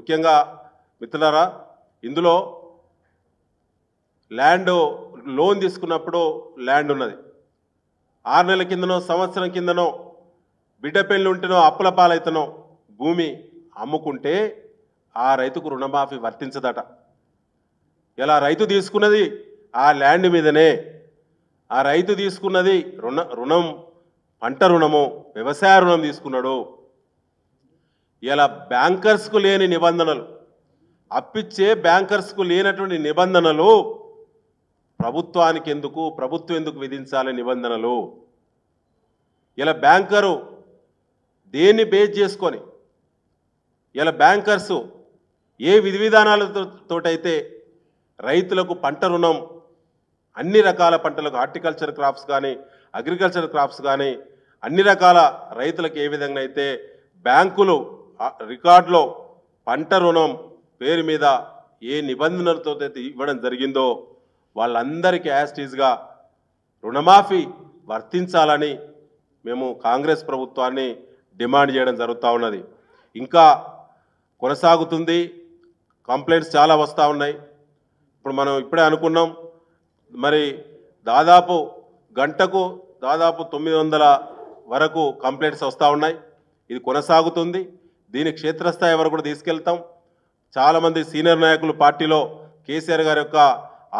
ముఖ్యంగా మిత్రులారా, ఇందులో ల్యాండ్ లోన్ తీసుకున్నప్పుడు ల్యాండ్ ఉన్నది, 6 నెలల కిందనో సంవత్సరం కిందనో బిడ్డ పెళ్ళి ఉంటేనో అప్పుల పాలైతేనో భూమి అమ్ముకుంటే ఆ రైతుకు రుణమాఫీ వర్తించదట. ఇలా రైతు తీసుకున్నది ఆ ల్యాండ్ మీదనే, ఆ రైతు తీసుకున్నది రుణం పంట రుణము, వ్యవసాయ రుణం తీసుకున్నాడు. ఇలా బ్యాంకర్స్కు లేని నిబంధనలు, అప్పిచ్చే బ్యాంకర్స్కు లేనటువంటి నిబంధనలు ప్రభుత్వానికి ఎందుకు, ప్రభుత్వం ఎందుకు విధించాలి నిబంధనలు? ఇలా బ్యాంకరు దేన్ని బేస్ చేసుకొని, ఇలా బ్యాంకర్సు ఏ విధి విధానాలతోటైతే రైతులకు పంట రుణం అన్ని రకాల పంటలకు, హార్టికల్చర్ క్రాప్స్ కానీ అగ్రికల్చర్ క్రాప్స్ కానీ అన్ని రకాల రైతులకు ఏ విధంగా అయితే బ్యాంకులు రికార్డులో పంట రుణం పేరు మీద ఏ నిబంధనలతో అయితే ఇవ్వడం జరిగిందో వాళ్ళందరికీ యాస్టీజ్గా రుణమాఫీ వర్తించాలని మేము కాంగ్రెస్ ప్రభుత్వాన్ని డిమాండ్ చేయడం జరుగుతూ ఉన్నది. ఇంకా కొనసాగుతుంది, కంప్లైంట్స్ చాలా వస్తూ ఉన్నాయి. ఇప్పుడు మనం ఇప్పుడే అనుకున్నాం, మరి దాదాపు గంటకు దాదాపు 900 వరకు కంప్లైంట్స్ వస్తూ ఉన్నాయి. ఇది కొనసాగుతుంది, దీని క్షేత్రస్థాయి వరకు కూడా తీసుకెళ్తాం. చాలామంది సీనియర్ నాయకులు పార్టీలో కేసీఆర్ గారి యొక్క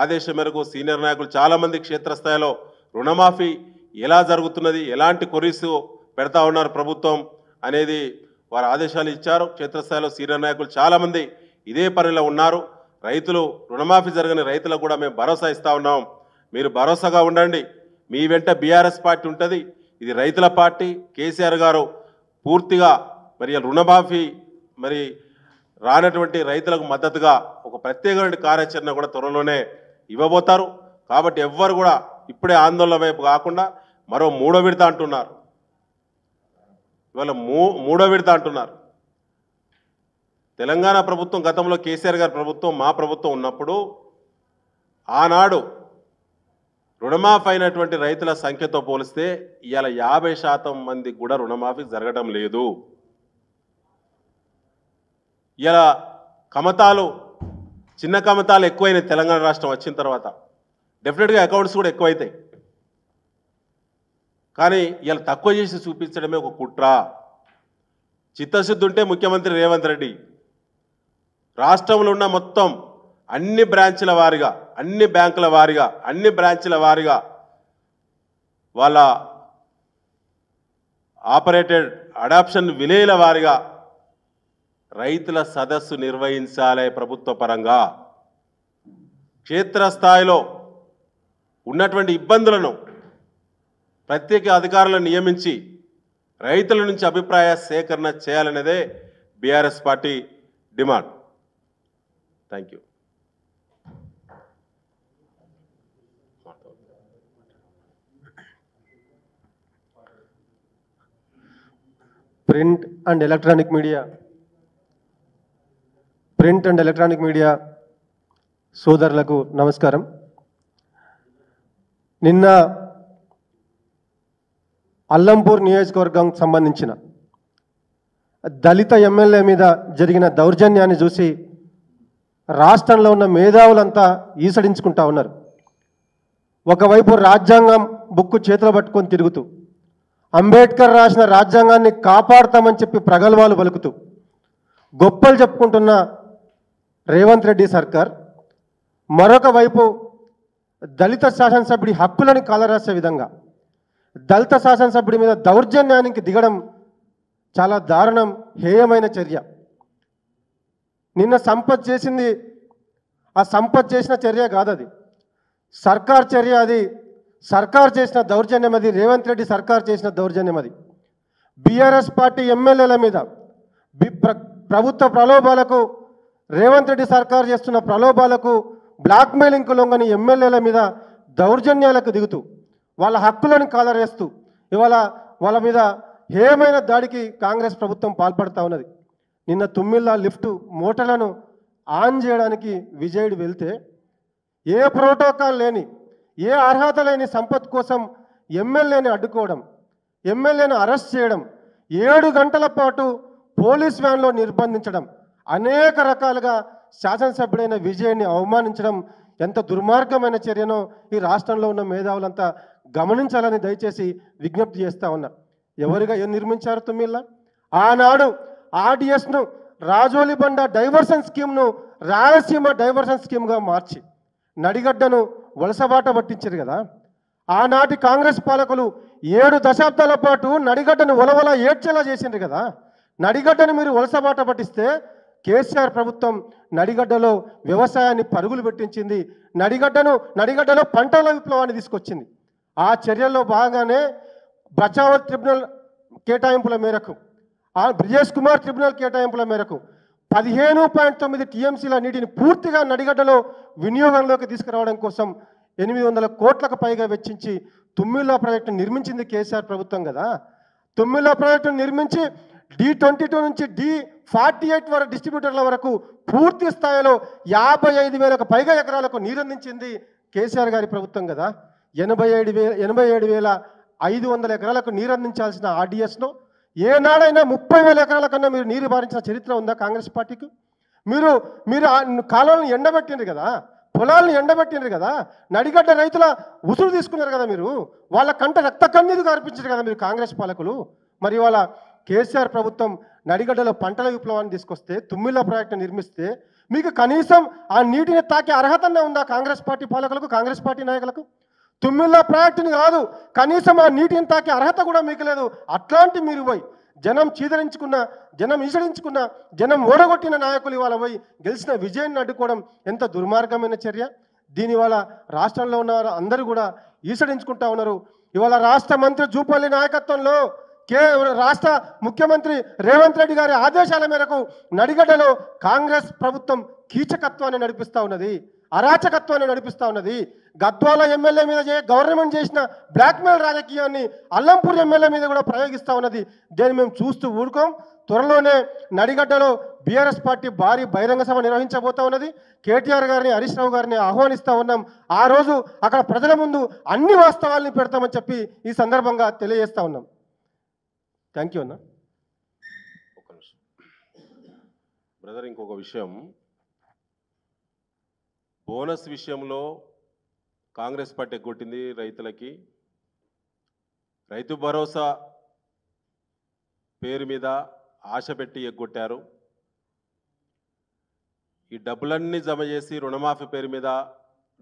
ఆదేశం మేరకు సీనియర్ నాయకులు చాలామంది క్షేత్రస్థాయిలో రుణమాఫీ ఎలా జరుగుతున్నది, ఎలాంటి కొరీస్ పెడతా ఉన్నారు ప్రభుత్వం అనేది వారు ఆదేశాలు ఇచ్చారు. క్షేత్రస్థాయిలో సీనియర్ నాయకులు చాలామంది ఇదే పనిలో ఉన్నారు. రైతులు రుణమాఫీ జరగని రైతులకు కూడా మేము భరోసా ఇస్తూ ఉన్నాం. మీరు భరోసాగా ఉండండి, మీ వెంట బీఆర్ఎస్ పార్టీ ఉంటుంది. ఇది రైతుల పార్టీ. కేసీఆర్ గారు పూర్తిగా మరి రుణమాఫీ మరి రానటువంటి రైతులకు మద్దతుగా ఒక ప్రత్యేకమైన కార్యాచరణ కూడా త్వరలోనే ఇవ్వబోతారు. కాబట్టి ఎవ్వరు కూడా ఇప్పుడే ఆందోళన వైపు కాకుండా మరో 3వ విడత అంటున్నారు. ఇవాళ 3వ విడత అంటున్నారు. తెలంగాణ ప్రభుత్వం గతంలో కేసీఆర్ గారి ప్రభుత్వం, మా ప్రభుత్వం ఉన్నప్పుడు ఆనాడు రుణమాఫీ అయినటువంటి రైతుల సంఖ్యతో పోలిస్తే ఇవాళ 50% మందికి కూడా రుణమాఫీ జరగడం లేదు. ఇలా కమతాలు, చిన్న కమతాలు ఎక్కువైనాయి. తెలంగాణ రాష్ట్రం వచ్చిన తర్వాత డెఫినెట్గా అకౌంట్స్ కూడా ఎక్కువైతాయి. కానీ ఇలా తక్కువ చేసి చూపించడమే ఒక కుట్ర. చిత్తశుద్ధి ఉంటే ముఖ్యమంత్రి రేవంత్ రెడ్డి రాష్ట్రంలో ఉన్న మొత్తం అన్ని బ్రాంచ్ల వారిగా, అన్ని బ్యాంకుల వారిగా, అన్ని బ్రాంచ్ల వారిగా వాళ్ళ ఆపరేటెడ్ అడాప్షన్ విలేజ్ల వారిగా రైతుల సదస్సు నిర్వహించాలి. ప్రభుత్వ పరంగా క్షేత్రస్థాయిలో ఉన్నటువంటి ఇబ్బందులను ప్రత్యేక అధికారులను నియమించి రైతుల నుంచి అభిప్రాయ సేకరణ చేయాలనేదే BRS party demand. Thank you. Print and electronic media సోదరులకు నమస్కారం. నిన్న అల్లంపూర్ నియోజకవర్గంకి సంబంధించిన దళిత ఎమ్మెల్యే మీద జరిగిన దౌర్జన్యాన్ని చూసి రాష్ట్రంలో ఉన్న మేధావులంతా ఈసడించుకుంటా ఉన్నారు. ఒకవైపు రాజ్యాంగం బుక్కు చేతిలో పట్టుకొని తిరుగుతూ, అంబేద్కర్ రాసిన రాజ్యాంగాన్ని కాపాడతామని చెప్పి ప్రగల్భాలు పలుకుతూ గొప్పలు చెప్పుకుంటున్న రేవంత్ రెడ్డి సర్కార్ మరొక వైపు దళిత శాసనసభ్యుడి హక్కులను కాలరాసే విధంగా దళిత శాసనసభ్యుడి మీద దౌర్జన్యానికి దిగడం చాలా దారుణం, హేయమైన చర్య. నిన్న సంపత్ చేసింది ఆ సంపత్ చేసిన చర్య కాదు, అది సర్కార్ చర్య. అది సర్కార్ చేసిన దౌర్జన్యం, అది రేవంత్ రెడ్డి సర్కార్ చేసిన దౌర్జన్యం. అది బీఆర్ఎస్ పార్టీ ఎమ్మెల్యేల మీద ప్రభుత్వ ప్రలోభాలకు, రేవంత్ రెడ్డి సర్కార్ చేస్తున్న ప్రలోభాలకు, బ్లాక్మెయిలింగ్కు లొంగని ఎమ్మెల్యేల మీద దౌర్జన్యాలకు దిగుతూ వాళ్ళ హక్కులను కాలరేస్తూ ఇవాళ వాళ్ళ మీద హేయమైన దాడికి కాంగ్రెస్ ప్రభుత్వం పాల్పడుతూ ఉన్నది. నిన్న తుమ్మిళ్ళ లిఫ్ట్ మోటార్లను ఆన్ చేయడానికి విజయుడు వెళ్తే ఏ ప్రోటోకాల్ లేని, ఏ అర్హత లేని సంపత్ కోసం ఎమ్మెల్యేని అడ్డుకోవడం, ఎమ్మెల్యేను అరెస్ట్ చేయడం, 7 గంటల పాటు పోలీస్ వ్యాన్లో నిర్బంధించడం, అనేక రకాలుగా శాసనసభ్యుడైన విజయాన్ని అవమానించడం ఎంత దుర్మార్గమైన చర్యనో ఈ రాష్ట్రంలో ఉన్న మేధావులంతా గమనించాలని దయచేసి విజ్ఞప్తి చేస్తా ఉన్నా. ఎవరుగా నిర్మించారు తుమ్మిళ్ళ? ఆనాడు ఆర్డిఎస్ను రాజోలి బండ డైవర్షన్ స్కీమ్ను రాయలసీమ డైవర్షన్ స్కీమ్గా మార్చి నడిగడ్డను వలసబాట పట్టించారు కదా. ఆనాటి కాంగ్రెస్ పాలకులు 7 దశాబ్దాల పాటు నడిగడ్డను వలవల ఏడ్చేలా చేసిండ్రు కదా. నడిగడ్డను మీరు వలసబాట పట్టిస్తే కేసీఆర్ ప్రభుత్వం నడిగడ్డలో వ్యవసాయాన్ని పరుగులు పెట్టించింది. నడిగడ్డలో పంటల విప్లవాన్ని తీసుకొచ్చింది. ఆ చర్యల్లో భాగంగానే బచావత్ ట్రిబ్యునల్ కేటాయింపుల మేరకు, ఆ బ్రిజేష్ కుమార్ ట్రిబ్యునల్ కేటాయింపుల మేరకు 15.9 టీఎంసీల నీటిని పూర్తిగా నడిగడ్డలో వినియోగంలోకి తీసుకురావడం కోసం 800 కోట్లకు పైగా వెచ్చించి తుమ్మిళ్ళ ప్రాజెక్టు నిర్మించింది కేసీఆర్ ప్రభుత్వం కదా. తుమ్మిళ్ళ ప్రాజెక్టును నిర్మించి D22 నుంచి D48 వరకు డిస్ట్రిబ్యూటర్ల వరకు పూర్తి స్థాయిలో 55,000కు పైగా ఎకరాలకు నీరందించింది కేసీఆర్ గారి ప్రభుత్వం కదా. 87,500 ఎకరాలకు నీరందించాల్సిన ఆర్డిఎస్ను ఏనాడైనా 30,000 ఎకరాల కన్నా మీరు నీరు బారించిన చరిత్ర ఉందా కాంగ్రెస్ పార్టీకి? మీరు కాలువలను ఎండబెట్టిండ్రు కదా, పొలాలను ఎండబెట్టిండ్రు కదా, నడిగడ్డ రైతుల ఉసురు తీసుకున్నారు కదా, మీరు వాళ్ళ కంట రక్త కన్నీరు కార్పించారు కదా మీరు కాంగ్రెస్ పాలకులు. మరి వాళ్ళ కేసీఆర్ ప్రభుత్వం నడిగడ్డలో పంటల విప్లవాన్ని తీసుకొస్తే, తుమ్మిళ్ళ ప్రాజెక్టు నిర్మిస్తే మీకు కనీసం ఆ నీటిని తాకే అర్హతనే ఉందా కాంగ్రెస్ పార్టీ పాలకులకు, కాంగ్రెస్ పార్టీ నాయకులకు? తుమ్మిళ్ళ ప్రాజెక్టుని కాదు, కనీసం ఆ నీటిని తాకే అర్హత కూడా మీకు లేదు. అట్లాంటి మీరు పోయి జనం చీదరించుకున్న, జనం ఈసడించుకున్న, జనం ఓడగొట్టిన నాయకులు ఇవాళ పోయి గెలిచిన విజయాన్ని అడ్డుకోవడం ఎంత దుర్మార్గమైన చర్య. దీనివల్ల రాష్ట్రంలో ఉన్న అందరూ కూడా ఈసడించుకుంటా ఉన్నారు. ఇవాళ రాష్ట్ర మంత్రి జూపల్లి నాయకత్వంలో రాష్ట్ర ముఖ్యమంత్రి రేవంత్ రెడ్డి గారి ఆదేశాల మేరకు నడిగడ్డలో కాంగ్రెస్ ప్రభుత్వం కీచకత్వాన్ని నడిపిస్తూ ఉన్నది, అరాచకత్వాన్ని నడిపిస్తూ ఉన్నది. గద్వాల ఎమ్మెల్యే మీద గవర్నమెంట్ చేసిన బ్లాక్మెయిల్ రాజకీయాన్ని అల్లంపూర్ ఎమ్మెల్యే మీద కూడా ప్రయోగిస్తూ ఉన్నది. దీన్ని మేము చూస్తూ ఊరుకోం. త్వరలోనే నడిగడ్డలో బీఆర్ఎస్ పార్టీ భారీ బహిరంగ సభ నిర్వహించబోతా ఉన్నది. కేటీఆర్ గారిని, హరీష్ రావు గారిని ఆహ్వానిస్తూ ఉన్నాం. ఆ రోజు అక్కడ ప్రజల ముందు అన్ని వాస్తవాల్ని పెడతామని చెప్పి ఈ సందర్భంగా తెలియజేస్తూ ఉన్నాం. థ్యాంక్ యూ అన్న. ఒక నిమిషం బ్రదర్, ఇంకొక విషయం, బోనస్ విషయంలో కాంగ్రెస్ పార్టీ ఎగ్గొట్టింది రైతులకి. రైతు భరోసా పేరు మీద ఆశ పెట్టి ఎగ్గొట్టారు. ఈ డబ్బులన్నీ జమ చేసి రుణమాఫీ పేరు మీద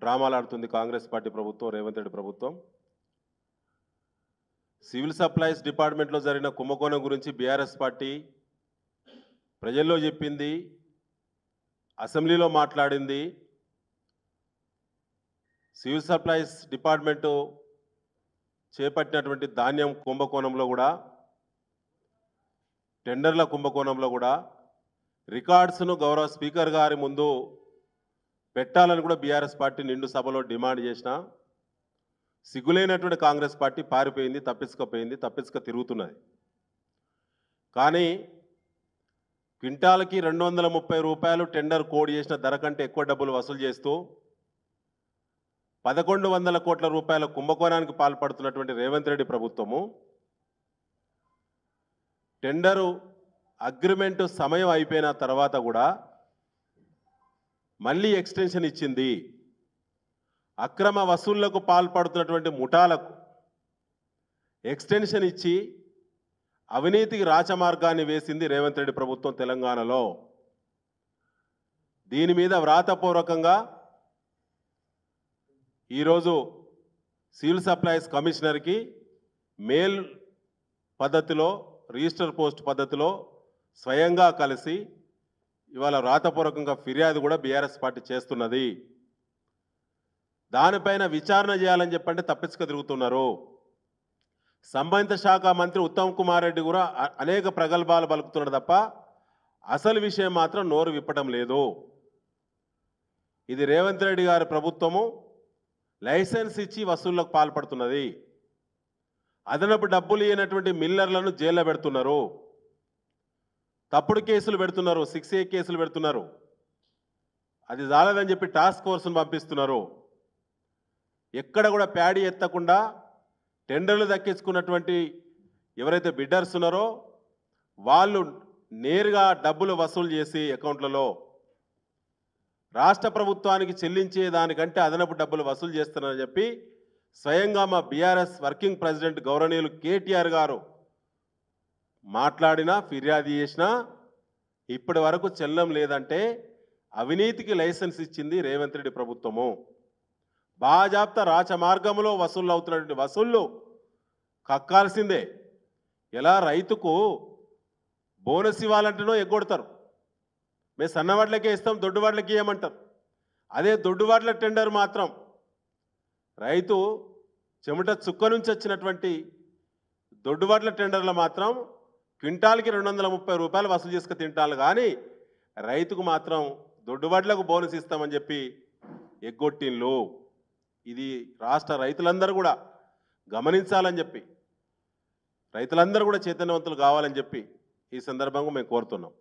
డ్రామాలు ఆడుతుంది కాంగ్రెస్ పార్టీ ప్రభుత్వం, రేవంత్ రెడ్డి ప్రభుత్వం. సివిల్ సప్లైస్ డిపార్ట్మెంట్లో జరిగిన కుంభకోణం గురించి బీఆర్ఎస్ పార్టీ ప్రజల్లో చెప్పింది, అసెంబ్లీలో మాట్లాడింది. సివిల్ సప్లైస్ డిపార్ట్మెంటు చేపట్టినటువంటి ధాన్యం కుంభకోణంలో కూడా, టెండర్ల కుంభకోణంలో కూడా రికార్డ్స్ను గౌరవ స్పీకర్ గారి ముందు పెట్టాలని కూడా బీఆర్ఎస్ పార్టీ నిండు సభలో డిమాండ్ చేసిన సిగ్గులేనటువంటి కాంగ్రెస్ పార్టీ పారిపోయింది, తప్పించుక తిరుగుతున్నది. కానీ క్వింటాల్కి 230 రూపాయలు టెండర్ కోడ్ చేసిన ధర కంటే ఎక్కువ డబ్బులు వసూలు చేస్తూ 1100 కోట్ల రూపాయల కుంభకోణానికి పాల్పడుతున్నటువంటి రేవంత్ రెడ్డి ప్రభుత్వము టెండరు అగ్రిమెంటు సమయం అయిపోయిన తర్వాత కూడా మళ్ళీ ఎక్స్టెన్షన్ ఇచ్చింది. అక్రమ వసూళ్లకు పాల్పడుతున్నటువంటి ముఠాలకు ఎక్స్టెన్షన్ ఇచ్చి అవినీతికి రాచమార్గాన్ని వేసింది రేవంత్ రెడ్డి ప్రభుత్వం తెలంగాణలో. దీని మీద వ్రాతపూర్వకంగా ఈరోజు సివిల్ సప్లైస్ కమిషనర్కి మెయిల్ పద్ధతిలో, రిజిస్టర్ పోస్ట్ పద్ధతిలో స్వయంగా కలిసి ఇవాళ వ్రాతపూర్వకంగా ఫిర్యాదు కూడా బీఆర్ఎస్ పార్టీ చేస్తున్నది. దానిపైన విచారణ చేయాలని చెప్పంటే తప్పించుక తిరుగుతున్నారు. సంబంధిత శాఖ మంత్రి ఉత్తమ్ కుమార్ రెడ్డి కూడా అనేక ప్రగల్భాలు పలుకుతున్నాడు తప్ప అసలు విషయం మాత్రం నోరు విప్పటం లేదు. ఇది రేవంత్ రెడ్డి గారి ప్రభుత్వము లైసెన్స్ ఇచ్చి వసూళ్లకు పాల్పడుతున్నది. అదనపు డబ్బులు ఇవ్వనటువంటి మిల్లర్లను జైల్లో పెడుతున్నారు, తప్పుడు కేసులు పెడుతున్నారు, 6A కేసులు పెడుతున్నారు. అది చాలదని చెప్పి టాస్క్ ఫోర్స్ను పంపిస్తున్నారు. ఎక్కడ కూడా ప్యాడీ ఎత్తకుండా టెండర్లు దక్కించుకున్నటువంటి ఎవరైతే బిడ్డర్స్ ఉన్నారో వాళ్ళు నేరుగా డబ్బులు వసూలు చేసి అకౌంట్లలో రాష్ట్ర ప్రభుత్వానికి చెల్లించే దానికంటే అదనపు డబ్బులు వసూలు చేస్తున్నారని చెప్పి స్వయంగా మా బీఆర్ఎస్ వర్కింగ్ ప్రెసిడెంట్ గౌరవనీయులు కేటీఆర్ గారు మాట్లాడినా ఫిర్యాదు చేసినా ఇప్పటి వరకు చెల్లం లేదంటే అవినీతికి లైసెన్స్ ఇచ్చింది రేవంత్ రెడ్డి ప్రభుత్వము. బాజాప్తా రాచమార్గంలో వసూళ్ళు అవుతున్నటువంటి వసూళ్ళు కక్కాల్సిందే. ఎలా రైతుకు బోనస్ ఇవ్వాలంటేనో ఎగ్గొడతారు, మేము సన్నవాట్లకే ఇస్తాం దొడ్డువాట్లకి ఇవ్వమంటారు. అదే దొడ్డువాట్ల టెండర్ మాత్రం రైతు చెమట చుక్క నుంచి వచ్చినటువంటి దొడ్డువాట్ల టెండర్లు మాత్రం క్వింటాల్కి 230 రూపాయలు వసూలు చేసుకు తింటారు. కానీ రైతుకు మాత్రం దొడ్డువాట్లకు బోనస్ ఇస్తామని చెప్పి ఎగ్గొట్టిన్లు. ఇది రాష్ట్ర రైతులందరూ కూడా గమనించాలని చెప్పి, రైతులందరూ కూడా చైతన్యవంతులు కావాలని చెప్పి ఈ సందర్భంగా మేము కోరుతున్నాం.